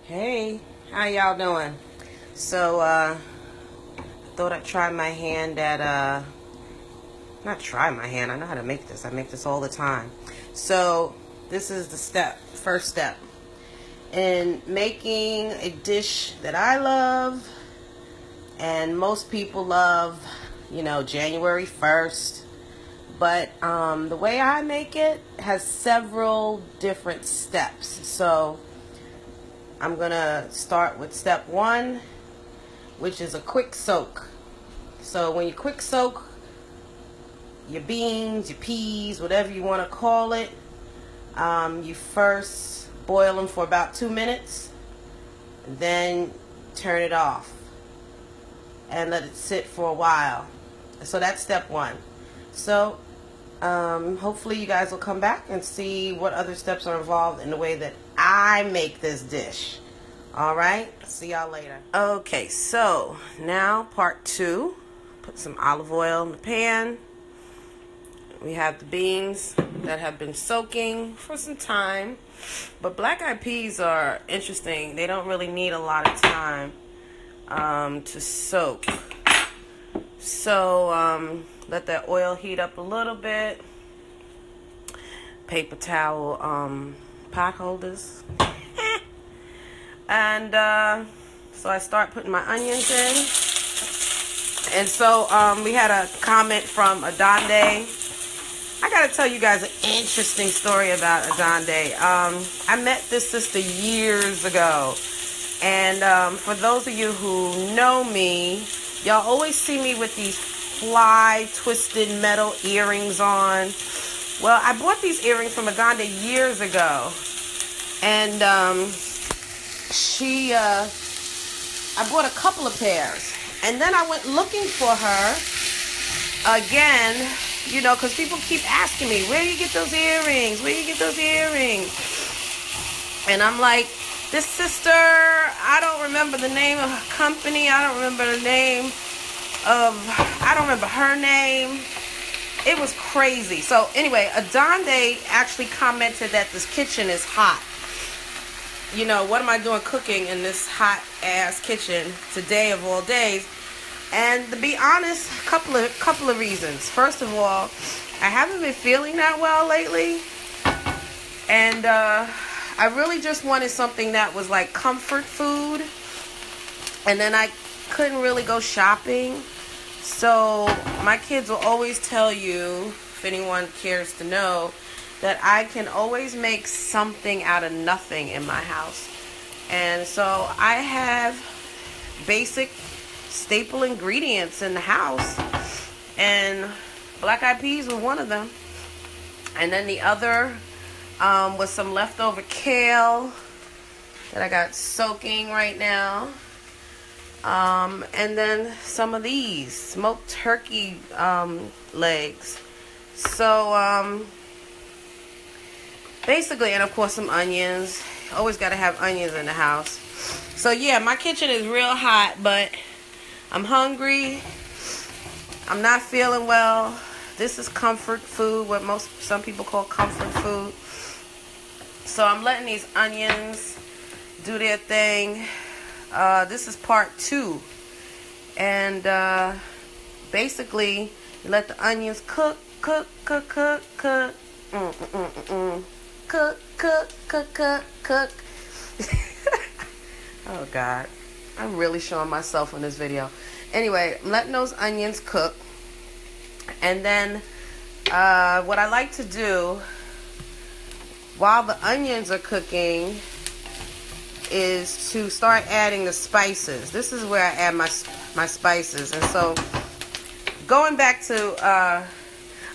Hey, how y'all doing? So, thought I'd try my hand at, not try my hand, I know how to make this. I make this all the time. So, this is the first step in making a dish that I love and most people love, January 1st. But the way I make it has several different steps. So, I'm going to start with step 1, which is a quick soak. So when you quick soak your beans, your peas, whatever you want to call it, you first boil them for about 2 minutes, then turn it off and let it sit for a while. So that's step 1. So hopefully you guys will come back and see what other steps are involved in the way that I make this dish. Alright, see y'all later. Okay, so now part 2. Put some olive oil in the pan. We have the beans that have been soaking for some time. But black-eyed peas are interesting. They don't really need a lot of time to soak. So let that oil heat up a little bit. Paper towel pot holders. And so I start putting my onions in. And so we had a comment from Adonde. I got to tell you guys an interesting story about Adonde. I met this sister years ago. And for those of you who know me, y'all always see me with these fly twisted metal earrings on. Well, I bought these earrings from Adonde years ago. And I bought a couple of pairs. And then I went looking for her again, because people keep asking me, where do you get those earrings? Where do you get those earrings? And I'm like, this sister, I don't remember the name of her company. I don't remember the name I don't remember her name. It was crazy. So anyway, Adonde actually commented that this kitchen is hot. What am I doing cooking in this hot ass kitchen today of all days? And to be honest, couple of reasons. First of all, I haven't been feeling that well lately. And I really just wanted something that was like comfort food. And then I couldn't really go shopping. So my kids will always tell you, if anyone cares to know, that I can always make something out of nothing in my house. And so I have basic staple ingredients in the house. And black-eyed peas were one of them. And then the other was some leftover kale that I got soaking right now. And then some of these smoked turkey legs. So basically, and of course some onions. Always got to have onions in the house. So yeah, my kitchen is real hot, but I'm hungry. I'm not feeling well. This is comfort food, what some people call comfort food. So I'm letting these onions do their thing. This is part 2. And basically, you let the onions cook. Cook. Oh God, I'm really showing myself in this video. Anyway, I'm letting those onions cook. And then what I like to do while the onions are cooking is to start adding the spices. This is where I add my spices. And so going back to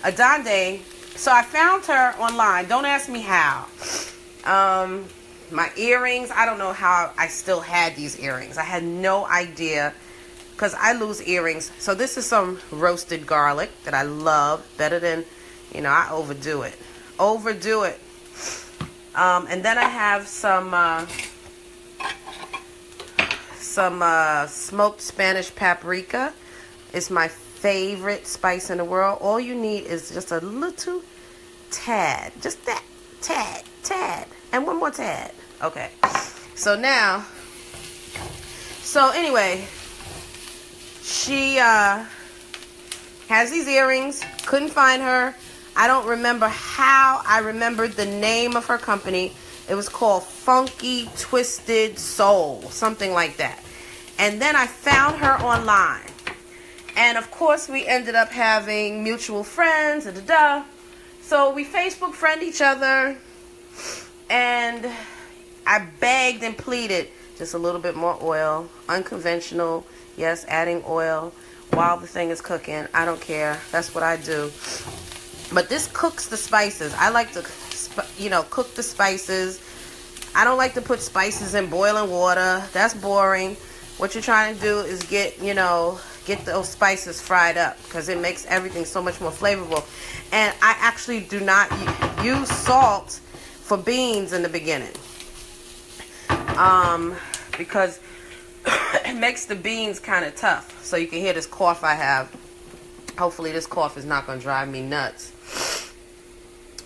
Adonde, so I found her online. Don't ask me how. My earrings, I don't know how I still had these earrings. I had no idea because I lose earrings. So this is some roasted garlic that I love better than, I overdo it. And then I have some smoked Spanish paprika. It's my favorite spice in the world. All you need is just a little tad. Just that. Tad. And one more tad. Okay. So now, so anyway, she has these earrings. Couldn't find her. I don't remember how. I remembered the name of her company. It was called Funky Twisted Soul, something like that. And then I found her online. And of course, we ended up having mutual friends. So we Facebook friend each other. And I begged and pleaded, just a little bit more oil, unconventional. Yes, adding oil while the thing is cooking. I don't care. That's what I do. But this cooks the spices. I like to, cook the spices. I don't like to put spices in boiling water. That's boring. What you're trying to do is get those spices fried up, because it makes everything so much more flavorful. And I actually do not use salt for beans in the beginning, because it makes the beans kind of tough. So you can hear this cough I have. Hopefully this cough is not going to drive me nuts.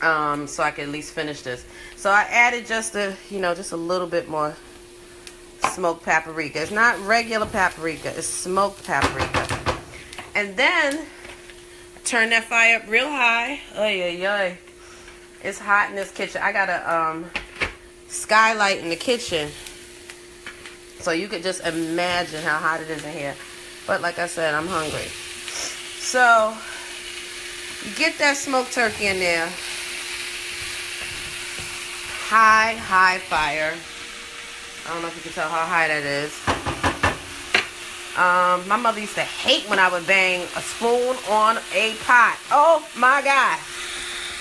So I can at least finish this. So I added just a little bit more smoked paprika. It's not regular paprika. It's smoked paprika. And then turn that fire up real high. Oy. It's hot in this kitchen. I got a skylight in the kitchen, so you could just imagine how hot it is in here. But like I said, I'm hungry. So get that smoked turkey in there. High fire. I don't know if you can tell how high that is. My mother used to hate when I would bang a spoon on a pot. Oh my God.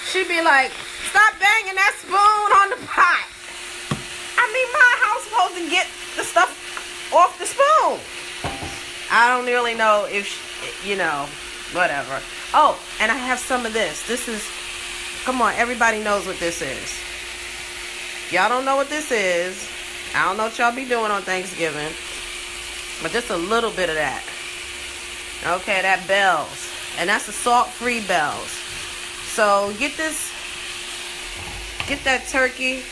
She'd be like, stop banging that spoon on the pot. I mean, how supposed to get the stuff off the spoon? I don't really know if, whatever. Oh, and I have some of this. This is, come on, everybody knows what this is. Y'all don't know what this is. I don't know what y'all be doing on Thanksgiving, but just a little bit of that. Okay, that Bell's, and that's the salt-free Bell's. So get that turkey,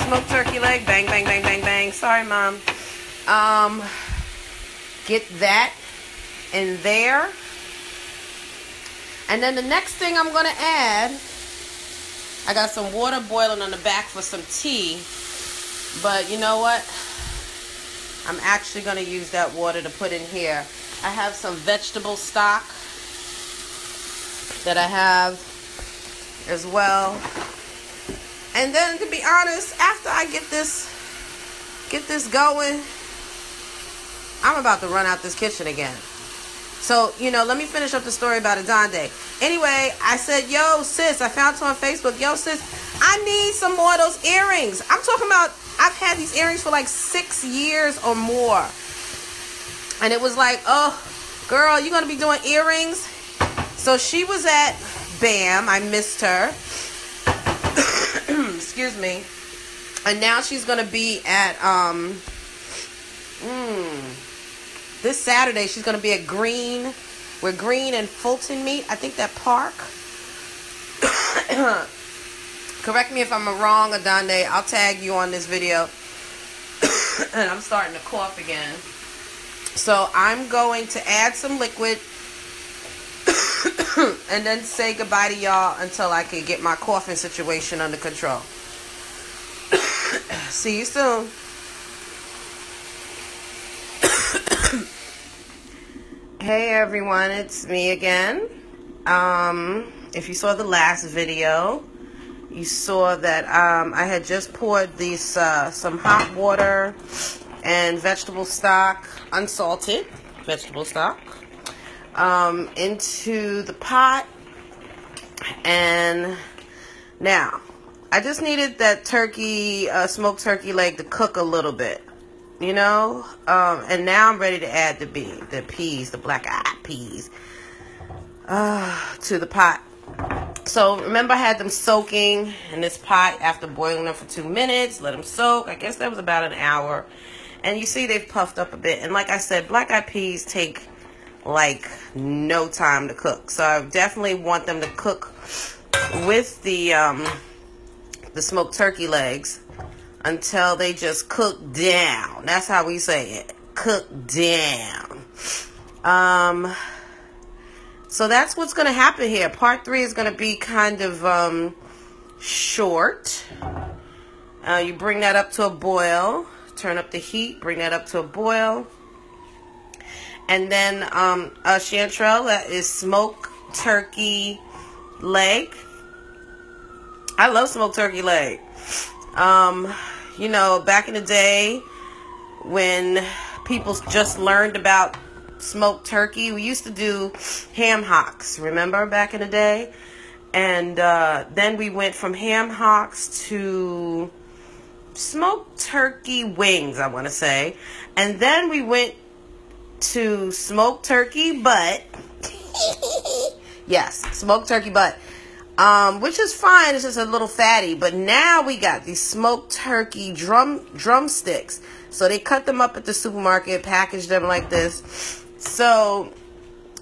smoked turkey leg, bang, bang, bang, bang, bang. Sorry, Mom. Get that in there. And then the next thing I'm going to add, I got some water boiling on the back for some tea. But you know what? I'm actually going to use that water to put in here. I have some vegetable stock that I have as well. And then, to be honest, after I get this going, I'm about to run out this kitchen again. So, let me finish up the story about Adonde. Anyway, I said, yo, sis, I found it on Facebook. Yo, sis, I need some more of those earrings. I'm talking about, I've had these earrings for like 6 years or more. And it was like, oh, girl, you going to be doing earrings? So she was at BAM. I missed her. Excuse me. And now she's going to be at, this Saturday, she's going to be at Green, where Green and Fulton meet. I think that park. Correct me if I'm wrong, Adonde. I'll tag you on this video. And I'm starting to cough again. So I'm going to add some liquid and then say goodbye to y'all until I can get my coughing situation under control. See you soon. Hey everyone, it's me again. If you saw the last video, you saw that I had just poured these some hot water and vegetable stock, unsalted vegetable stock, into the pot. And now I just needed that turkey, smoked turkey leg to cook a little bit. And now I'm ready to add the peas, the black-eyed peas, to the pot. So remember, I had them soaking in this pot after boiling them for 2 minutes. Let them soak. I guess that was about an hour. And you see they've puffed up a bit. And like I said, black-eyed peas take like no time to cook. So I definitely want them to cook with the smoked turkey legs. until they just cook down. That's how we say it. Cook down. So that's what's going to happen here. Part 3 is going to be kind of short. You bring that up to a boil. Turn up the heat. Bring that up to a boil. And then chanterelle, that is smoked turkey leg. I love smoked turkey leg. You know, back in the day when people just learned about smoked turkey, we used to do ham hocks, remember, back in the day? And then we went from ham hocks to smoked turkey wings, I want to say. And then we went to smoked turkey butt. Yes, smoked turkey butt. Which is fine, it's just a little fatty. But now we got these smoked turkey drumsticks. So they cut them up at the supermarket, package them like this. So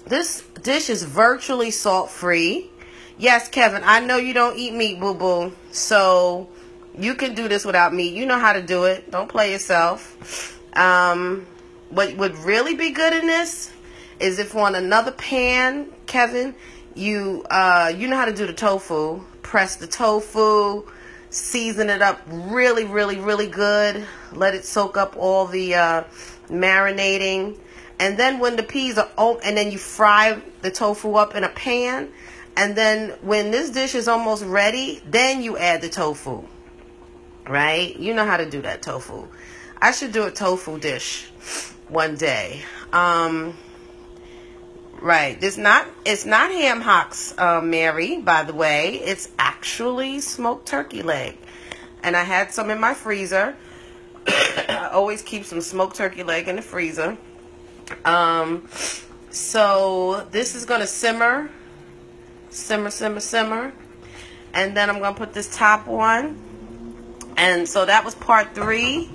this dish is virtually salt-free. Yes, Kevin, I know you don't eat meat, boo-boo. So you can do this without meat. You know how to do it. Don't play yourself. What would really be good in this is if on another pan, Kevin, you know how to do the tofu. Press the tofu, season it up really, really, really good. Let it soak up all the marinating. And then when the peas are open, and then you fry the tofu up in a pan. And then when this dish is almost ready, then you add the tofu. Right? You know how to do that tofu. I should do a tofu dish one day. Right. It's not ham hocks, Mary, by the way. It's actually smoked turkey leg. And I had some in my freezer. I always keep some smoked turkey leg in the freezer. So this is going to simmer. Simmer. And then I'm going to put this top on. And so that was part 3.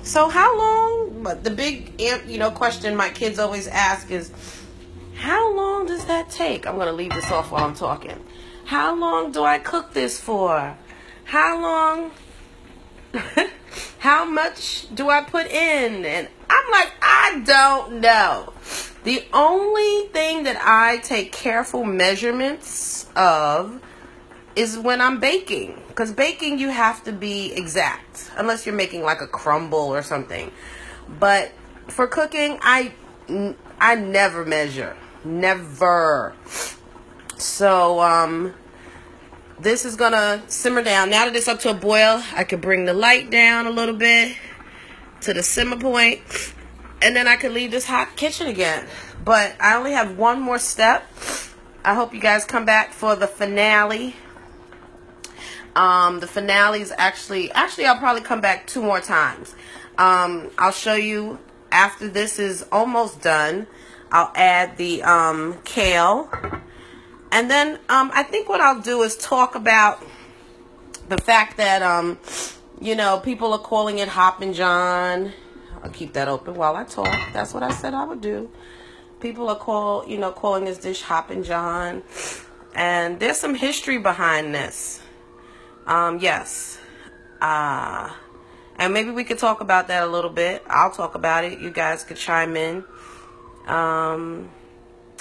So how long, but the big, question my kids always ask is, how long does that take? I'm going to leave this off while I'm talking. How long do I cook this for? How long, how much do I put in? And I'm like, I don't know. The only thing that I take careful measurements of is when I'm baking. Because baking, you have to be exact. Unless you're making like a crumble or something. But for cooking, I never measure. Never. So, this is going to simmer down. Now that it's up to a boil, I can bring the light down a little bit to the simmer point. And then I can leave this hot kitchen again. But I only have one more step. I hope you guys come back for the finale. The finale is actually I'll probably come back 2 more times. I'll show you after this is almost done. I'll add the kale. And then I think what I'll do is talk about the fact that people are calling it Hoppin John. I'll keep that open while I talk. That's what I said I would do. People are calling this dish Hoppin John. And there's some history behind this. Yes. And maybe we could talk about that a little bit. I'll talk about it. You guys could chime in.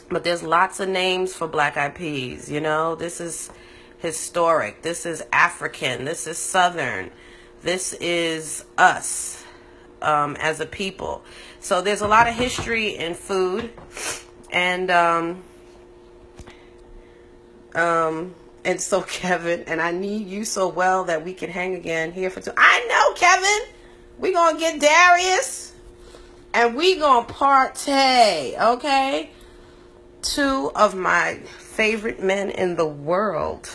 But there's lots of names for black-eyed peas. This is historic. This is African. This is Southern. This is us as a people. So there's a lot of history in food. And so, Kevin, and I need you so well that we can hang again here for 2. I know, Kevin. We going to get Darius. And we going to partay, okay? 2 of my favorite men in the world.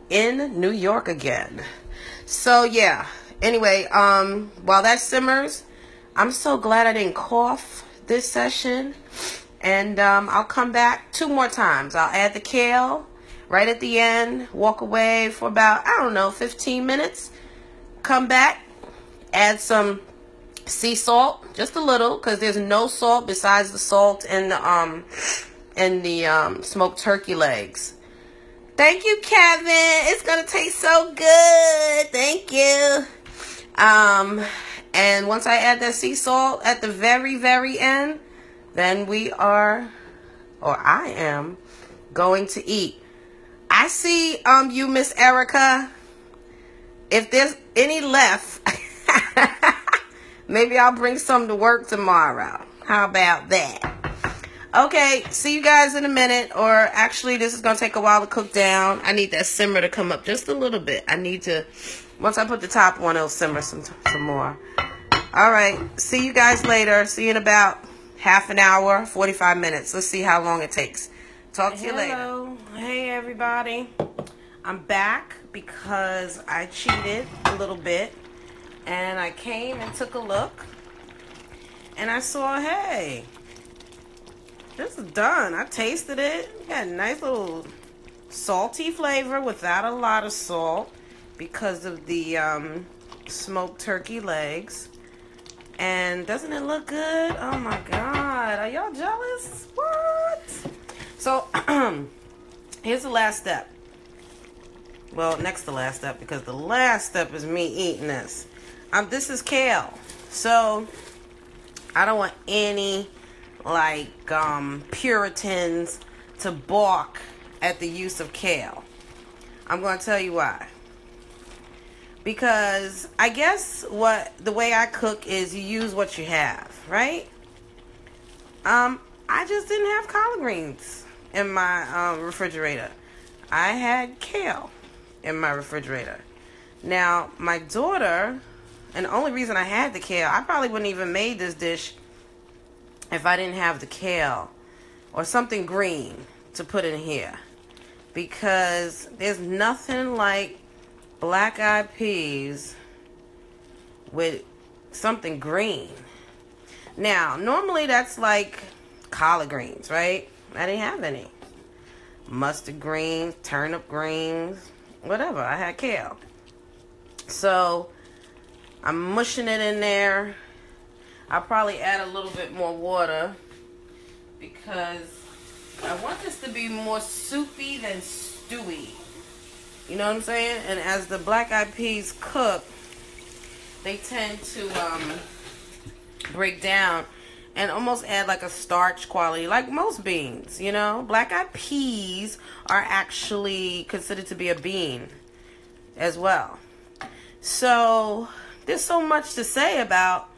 In New York again. So, yeah. Anyway, while that simmers, I'm so glad I didn't cough this session. And I'll come back 2 more times. I'll add the kale right at the end, walk away for about, 15 minutes. Come back, add some sea salt, just a little, because there's no salt besides the salt in the smoked turkey legs. Thank you, Kevin. It's going to taste so good. Thank you. And once I add that sea salt at the very, very end, then we are, or I am, going to eat. I see you, Miss Erica. If there's any left, maybe I'll bring some to work tomorrow. How about that? Okay, see you guys in a minute. Or actually, this is going to take a while to cook down. I need that simmer to come up just a little bit. I need to, once I put the top on, it'll simmer some more. All right, see you guys later. See you in about half an hour, 45 minutes. Let's see how long it takes. Talk to you later. Hey, everybody. I'm back because I cheated a little bit. And I came and took a look. And I saw, hey, this is done. I tasted it. Got a nice little salty flavor without a lot of salt because of the smoked turkey legs. And doesn't it look good? Oh my God. Are y'all jealous? What? So, here's the last step. Well, next to last step, because the last step is me eating this. This is kale. So, I don't want any, like, Puritans to balk at the use of kale. I'm going to tell you why. Because I guess the way I cook is you use what you have, right? I just didn't have collard greens in my refrigerator. I had kale in my refrigerator. Now, my daughter, and the only reason I had the kale, I probably wouldn't even made this dish if I didn't have the kale or something green to put in here. Because there's nothing like black-eyed peas with something green. Now, normally that's like collard greens, right? I didn't have any. Mustard greens, turnip greens, whatever. I had kale. So, I'm mushing it in there. I'll probably add a little bit more water because I want this to be more soupy than stewy. You know what I'm saying? And as the black-eyed peas cook, they tend to break down and almost add like a starch quality, like most beans, you know? Black-eyed peas are actually considered to be a bean as well. So, there's so much to say about,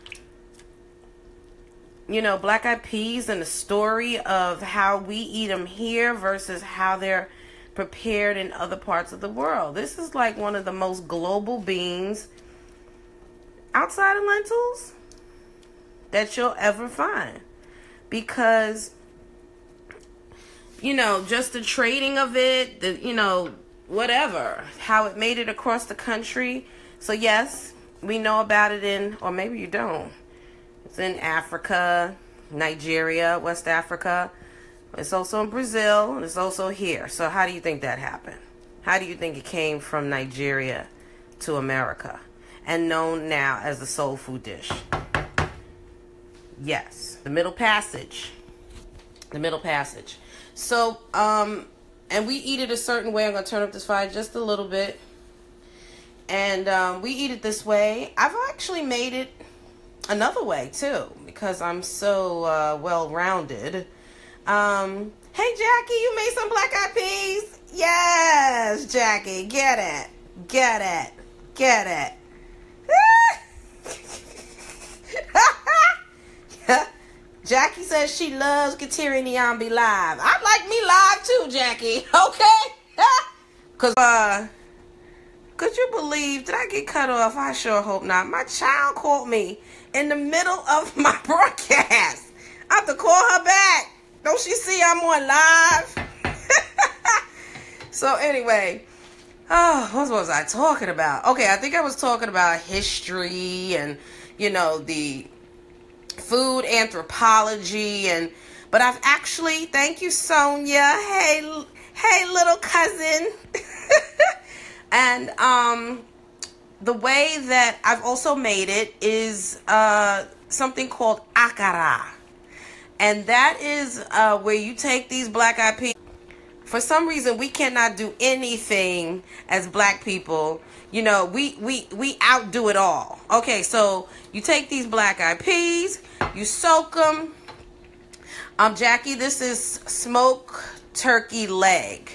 you know, black-eyed peas and the story of how we eat them here versus how they're prepared in other parts of the world. This is like one of the most global beans outside of lentils that you'll ever find. Because, you know, just the trading of it, you know, whatever, how it made it across the country. So yes, we know about it in, or maybe you don't. It's in Africa, Nigeria, West Africa. It's also in Brazil, and it's also here. So how do you think that happened? How do you think it came from Nigeria to America and known now as the soul food dish? Yes, the Middle Passage. The Middle Passage. So, and we eat it a certain way. I'm going to turn up this fire just a little bit. And we eat it this way. I've actually made it another way, too, because I'm so well-rounded. Hey, Jackie, you made some black-eyed peas? Yes, Jackie, get it. Get it. Get it. Jackie says she loves Kateri Nyambi live. I'd like me live too, Jackie. Okay? Because, could you believe, did I get cut off? I sure hope not. My child called me in the middle of my broadcast. I have to call her back. Don't she see I'm on live? So anyway, what was I talking about? Okay, I think I was talking about history and, you know, the food anthropology, but I've actually, thank you, Sonia. Hey, little cousin. And the way that I've also made it is something called akara. And that is where you take these black-eyed peas, For some reason, we cannot do anything as black people. You know, we outdo it all. Okay, so you take these black-eyed peas, you soak them. Jackie, this is smoked turkey leg.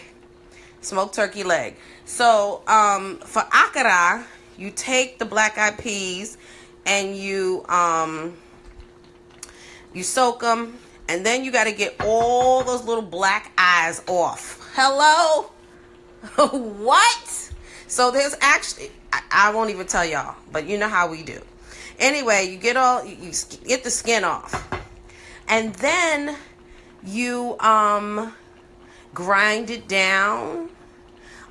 Smoked turkey leg. So, for akara, you take the black-eyed peas and you soak them, and then you got to get all those little black eyes off. Hello? What? So there's actually, I won't even tell y'all, but you know how we do. Anyway, you get the skin off, and then you grind it down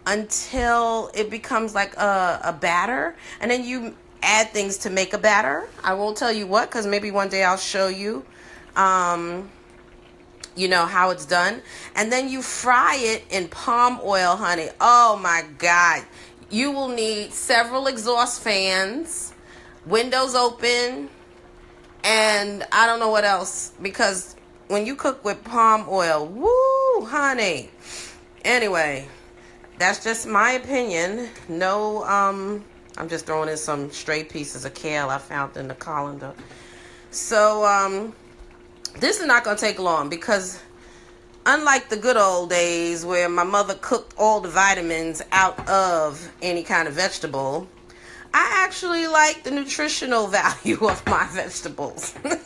until it becomes like a batter, and then you add things to make a batter. I won't tell you what, because maybe one day I'll show you, you know, how it's done. And then you fry it in palm oil, honey. Oh my God. You will need several exhaust fans, windows open, and I don't know what else, because when you cook with palm oil, woo, honey. Anyway, that's just my opinion. No, I'm just throwing in some stray pieces of kale I found in the colander. So, this is not going to take long, because unlike the good old days where my mother cooked all the vitamins out of any kind of vegetable, I actually like the nutritional value of my vegetables. Woo,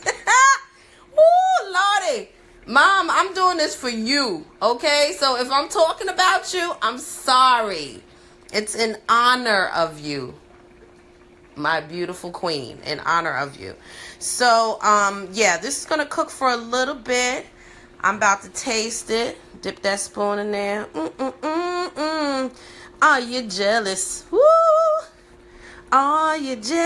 Lordy. Mom, I'm doing this for you, okay? So if I'm talking about you, I'm sorry. It's in honor of you, my beautiful queen, in honor of you. So, yeah, this is going to cook for a little bit. I'm about to taste it. Dip that spoon in there. Are you jealous? Woo! Are you jealous?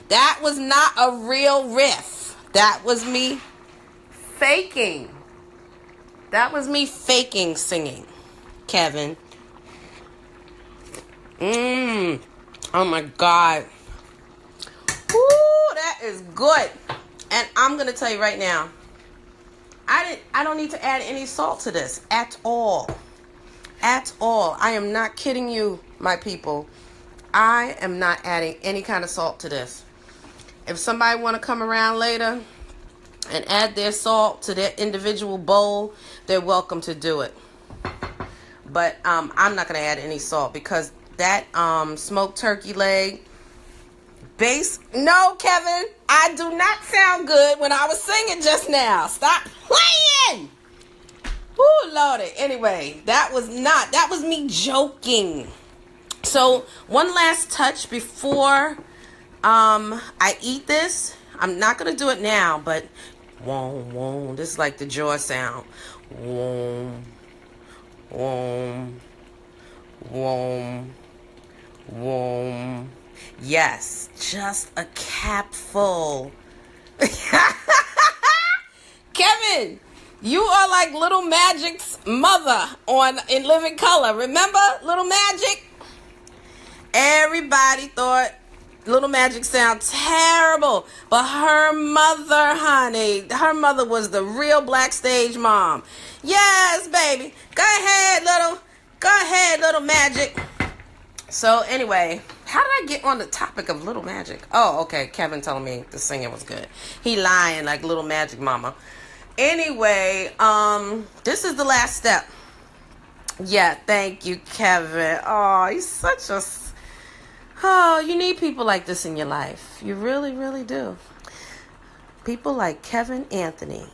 That was not a real riff. That was me faking. That was me faking singing, Kevin. Oh my God. Woo, that is good. And I'm going to tell you right now, I don't need to add any salt to this at all. At all. I am not kidding you, my people. I am not adding any kind of salt to this. If somebody want to come around later and add their salt to their individual bowl, they're welcome to do it. But I'm not going to add any salt, because that smoked turkey leg base. No, Kevin, I do not sound good when I was singing just now. Stop playing. Woo, Lordy. Anyway, that was me joking. So one last touch before I eat this. I'm not going to do it now, but wom, wom. This is like the jaw sound. Wom, wom, wom, wom. Yes, just a capful. Kevin, you are like Little Magic's mother in Living Color. Remember Little Magic? Everybody thought Little Magic sounded terrible, but her mother, honey, her mother was the real black stage mom. Yes, baby. Go ahead, Little Magic. So anyway, how did I get on the topic of Little Magic? Oh, okay. Kevin telling me the singing was good. He lying like Little Magic mama. Anyway, this is the last step. Yeah, thank you, Kevin. Oh, he's such a... Oh, you need people like this in your life. You really, really do. People like Kevin Anthony.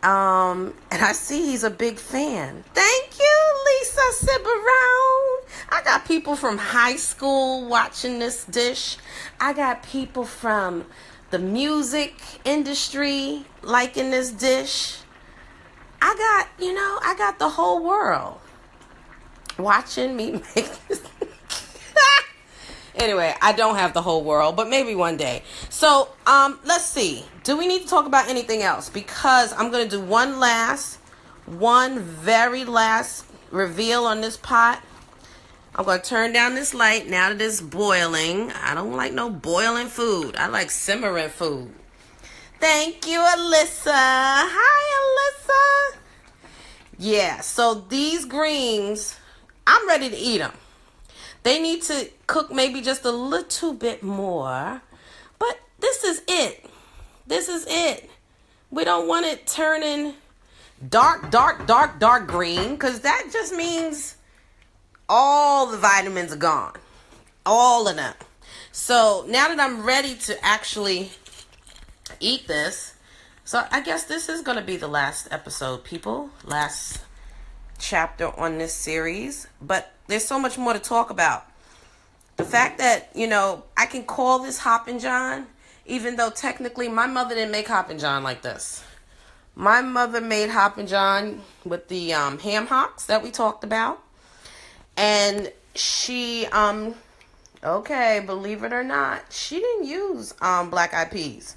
And I see he's a big fan. Thank you, Lisa Cibarone. I got people from high school watching this dish. I got people from the music industry liking this dish. I got the whole world watching me make this. Anyway, I don't have the whole world, but maybe one day. So, let's see. Do we need to talk about anything else? Because I'm going to do one very last reveal on this pot. I'm going to turn down this light now that it's boiling. I don't like no boiling food. I like simmering food. Thank you, Alyssa. Hi, Alyssa. Yeah, so these greens, I'm ready to eat them. They need to cook maybe just a little bit more. But this is it. This is it. We don't want it turning dark green, because that just means all the vitamins are gone. All of them. So now that I'm ready to actually eat this, so I guess this is going to be the last episode, people. Last chapter on this series. But there's so much more to talk about. The fact that, you know, I can call this Hoppin' John, even though technically my mother didn't make Hoppin' John like this. My mother made Hoppin' John with the ham hocks that we talked about. And she, okay, believe it or not, she didn't use black eyed peas.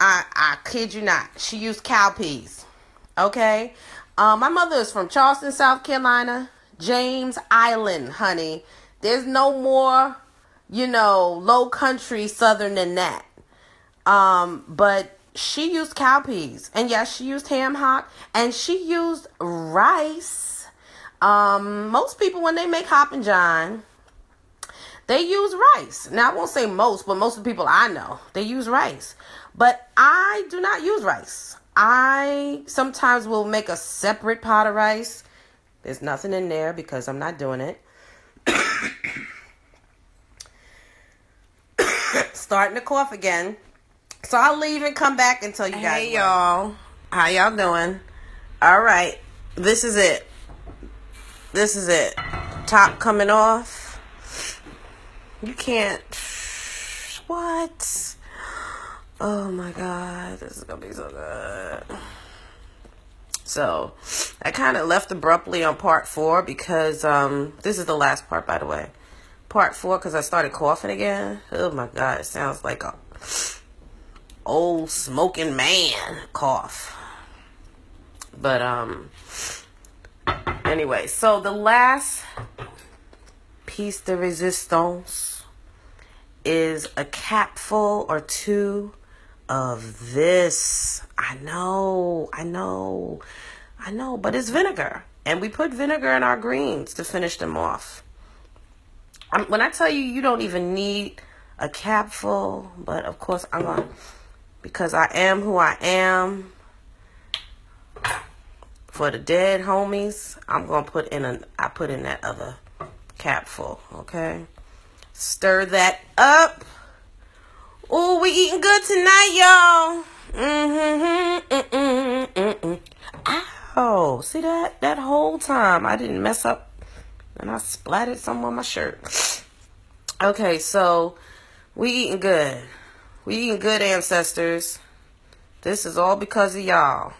I kid you not. She used cowpeas. Okay? My mother is from Charleston, South Carolina. James Island, honey. There's no more, you know, low country southern than that. But she used cowpeas. And yes, she used ham hock. And she used rice. Most people, when they make Hoppin' John, they use rice. Now, I won't say most, but most of the people I know, they use rice. But I do not use rice. I sometimes will make a separate pot of rice. There's nothing in there because I'm not doing it. Starting to cough again. So I'll leave and come back and tell you guys. Hey, y'all. How y'all doing? All right. This is it. This is it. Top coming off. You can't. What? Oh, my God. This is going to be so good. So, I kind of left abruptly on part 4 because this is the last part, by the way. Part 4 because I started coughing again. Oh, my God. It sounds like a old smoking man cough. But, anyway. So, the last piece de resistance is a capful or 2 of this. I know, but it's vinegar. And we put vinegar in our greens to finish them off. When I tell you, you don't even need a capful, but of course I'm going to, because I am who I am, for the dead homies, I'm going to put in I put in that other capful, okay? Stir that up. Oh, we eating good tonight, y'all. Ow. See that? That whole time I didn't mess up and I splattered some on my shirt. Okay, so we eating good. We eating good, ancestors. This is all because of y'all.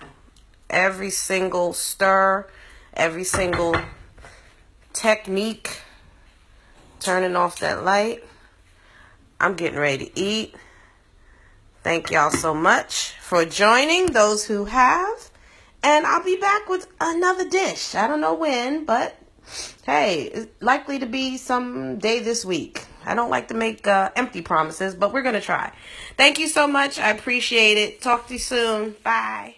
Every single stir, every single technique, turning off that light. I'm getting ready to eat. Thank y'all so much for joining, those who have. And I'll be back with another dish. I don't know when, but hey, it's likely to be some day this week. I don't like to make empty promises, but we're going to try. Thank you so much. I appreciate it. Talk to you soon. Bye.